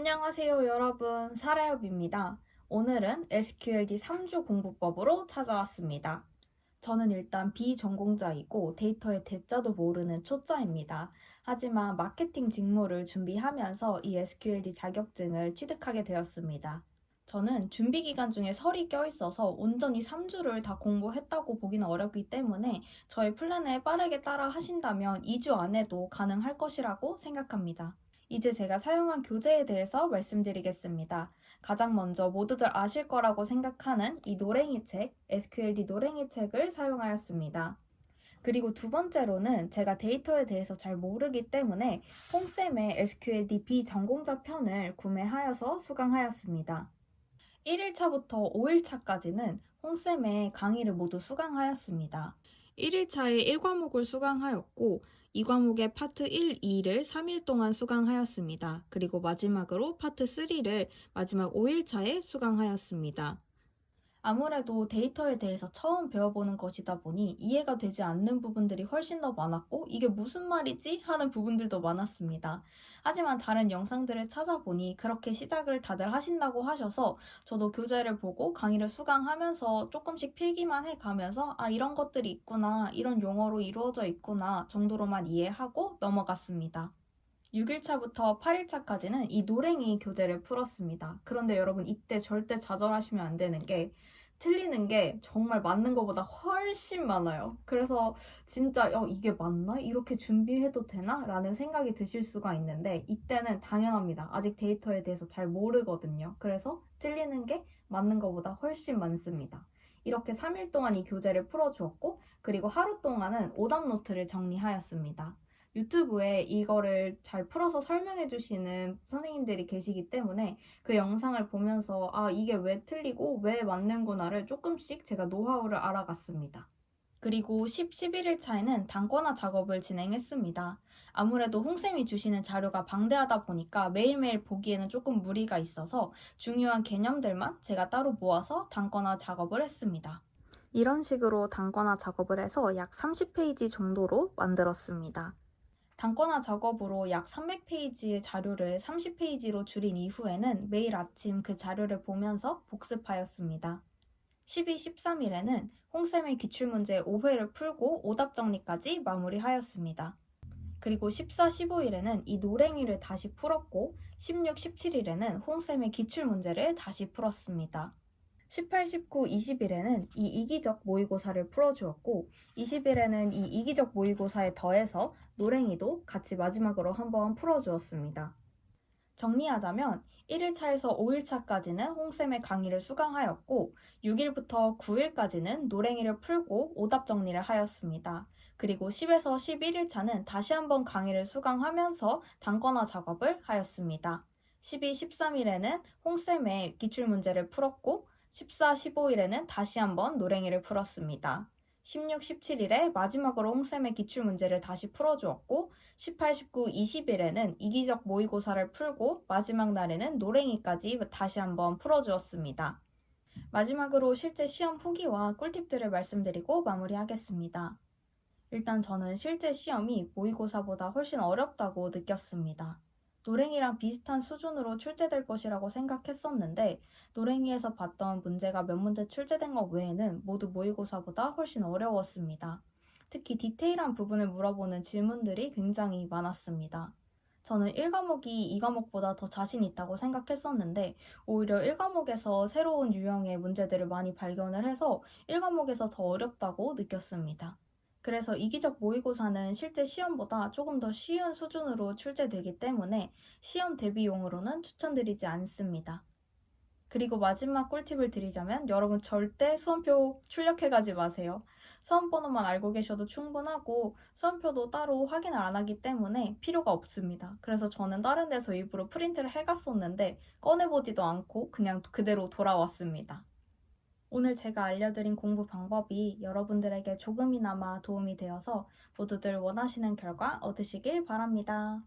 안녕하세요, 여러분. 사라엽입니다. 오늘은 SQLD 3주 공부법으로 찾아왔습니다. 저는 일단 비전공자이고 데이터의 대자도 모르는 초짜입니다. 하지만 마케팅 직무를 준비하면서 이 SQLD 자격증을 취득하게 되었습니다. 저는 준비 기간 중에 설이 껴있어서 온전히 3주를 다 공부했다고 보기는 어렵기 때문에 저의 플랜에 빠르게 따라 하신다면 2주 안에도 가능할 것이라고 생각합니다. 이제 제가 사용한 교재에 대해서 말씀드리겠습니다. 가장 먼저 모두들 아실 거라고 생각하는 이 노랭이 책, SQLD 노랭이 책을 사용하였습니다. 그리고 두 번째로는 제가 데이터에 대해서 잘 모르기 때문에 홍쌤의 SQLD 비전공자 편을 구매하여서 수강하였습니다. 1일차부터 5일차까지는 홍쌤의 강의를 모두 수강하였습니다. 1일차에 1과목을 수강하였고 2과목의 파트 1, 2를 3일 동안 수강하였습니다. 그리고 마지막으로 파트 3를 마지막 5일차에 수강하였습니다. 아무래도 데이터에 대해서 처음 배워보는 것이다 보니 이해가 되지 않는 부분들이 훨씬 더 많았고 이게 무슨 말이지? 하는 부분들도 많았습니다. 하지만 다른 영상들을 찾아보니 그렇게 시작을 다들 하신다고 하셔서 저도 교재를 보고 강의를 수강하면서 조금씩 필기만 해가면서 아, 이런 것들이 있구나, 이런 용어로 이루어져 있구나 정도로만 이해하고 넘어갔습니다. 6일차부터 8일차까지는 이 노랭이 교재를 풀었습니다. 그런데 여러분 이때 절대 좌절하시면 안 되는 게 틀리는 게 정말 맞는 것보다 훨씬 많아요. 그래서 진짜 이게 맞나? 이렇게 준비해도 되나? 라는 생각이 드실 수가 있는데 이때는 당연합니다. 아직 데이터에 대해서 잘 모르거든요. 그래서 틀리는 게 맞는 것보다 훨씬 많습니다. 이렇게 3일 동안 이 교재를 풀어주었고 그리고 하루 동안은 오답 노트를 정리하였습니다. 유튜브에 이거를 잘 풀어서 설명해 주시는 선생님들이 계시기 때문에 그 영상을 보면서 아, 이게 왜 틀리고 왜 맞는구나를 조금씩 제가 노하우를 알아갔습니다. 그리고 11일 차에는 단권화 작업을 진행했습니다. 아무래도 홍쌤이 주시는 자료가 방대하다 보니까 매일매일 보기에는 조금 무리가 있어서 중요한 개념들만 제가 따로 모아서 단권화 작업을 했습니다. 이런 식으로 단권화 작업을 해서 약 30페이지 정도로 만들었습니다. 단권화 작업으로 약 300페이지의 자료를 30페이지로 줄인 이후에는 매일 아침 그 자료를 보면서 복습하였습니다. 12, 13일에는 홍쌤의 기출문제 5회를 풀고 오답 정리까지 마무리하였습니다. 그리고 14, 15일에는 이 노랭이를 다시 풀었고 16, 17일에는 홍쌤의 기출문제를 다시 풀었습니다. 18, 19, 20일에는 이 이기적 모의고사를 풀어주었고 20일에는 이 이기적 모의고사에 더해서 노랭이도 같이 마지막으로 한번 풀어주었습니다. 정리하자면 1일차에서 5일차까지는 홍쌤의 강의를 수강하였고 6일부터 9일까지는 노랭이를 풀고 오답 정리를 하였습니다. 그리고 10에서 11일차는 다시 한번 강의를 수강하면서 단권화 작업을 하였습니다. 12, 13일에는 홍쌤의 기출문제를 풀었고 14, 15일에는 다시 한번 노랭이를 풀었습니다. 16, 17일에 마지막으로 홍쌤의 기출문제를 다시 풀어주었고 18, 19, 20일에는 이기적 모의고사를 풀고 마지막 날에는 노랭이까지 다시 한번 풀어주었습니다. 마지막으로 실제 시험 후기와 꿀팁들을 말씀드리고 마무리하겠습니다. 일단 저는 실제 시험이 모의고사보다 훨씬 어렵다고 느꼈습니다. 노랭이랑 비슷한 수준으로 출제될 것이라고 생각했었는데 노랭이에서 봤던 문제가 몇 문제 출제된 것 외에는 모두 모의고사보다 훨씬 어려웠습니다. 특히 디테일한 부분을 물어보는 질문들이 굉장히 많았습니다. 저는 1과목이 2과목보다 더 자신 있다고 생각했었는데 오히려 1과목에서 새로운 유형의 문제들을 많이 발견을 해서 1과목에서 더 어렵다고 느꼈습니다. 그래서 이기적 모의고사는 실제 시험보다 조금 더 쉬운 수준으로 출제되기 때문에 시험 대비용으로는 추천드리지 않습니다. 그리고 마지막 꿀팁을 드리자면 여러분 절대 수험표 출력해가지 마세요. 수험번호만 알고 계셔도 충분하고 수험표도 따로 확인을 안 하기 때문에 필요가 없습니다. 그래서 저는 다른 데서 일부러 프린트를 해갔었는데 꺼내보지도 않고 그냥 그대로 돌아왔습니다. 오늘 제가 알려드린 공부 방법이 여러분들에게 조금이나마 도움이 되어서 모두들 원하시는 결과 얻으시길 바랍니다.